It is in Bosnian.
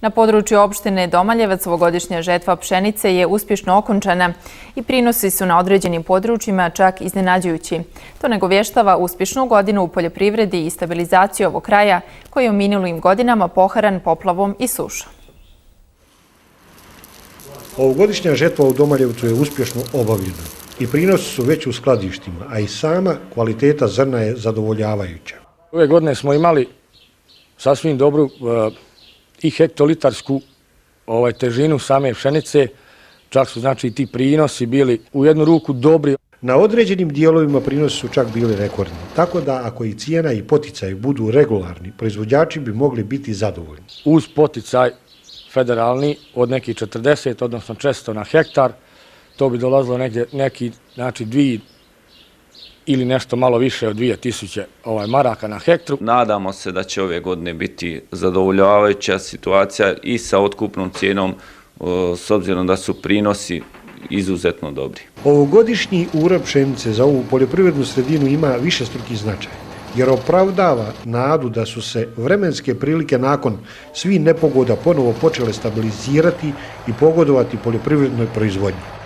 Na području opštine Domaljevac ovogodišnja žetva pšenice je uspješno okončana i prinosi su na određenim područjima čak iznenađujući. To nagovještava uspješnu godinu u poljoprivredi i stabilizaciju ovog kraja koji je u minulim godinama poharan poplavom i sušom. Ovogodišnja žetva u Domaljevcu je uspješno obavljena i prinosi su već u skladištima, a i sama kvaliteta zrna je zadovoljavajuća. Ove godine smo imali sasvim dobru i hektolitarsku težinu same pšenice, čak su znači ti prinosi bili u jednu ruku dobri. Na određenim dijelovima prinosi su čak bili rekordni, tako da ako i cijena i poticaj budu regularni, proizvođači bi mogli biti zadovoljni. Uz poticaj federalni od nekih 40, odnosno 400 na hektar, to bi dolazilo neki, znači 2 ili nešto malo više od 2000 maraka na hektru. Nadamo se da će ove godine biti zadovoljavajuća situacija i sa otkupnom cijenom, s obzirom da su prinosi izuzetno dobri. Ovogodišnji urod pšenice za ovu poljoprivrednu sredinu ima višestruki značaj, jer opravdava nadu da su se vremenske prilike nakon svih nepogoda ponovo počele stabilizirati i pogodovati poljoprivrednoj proizvodnji.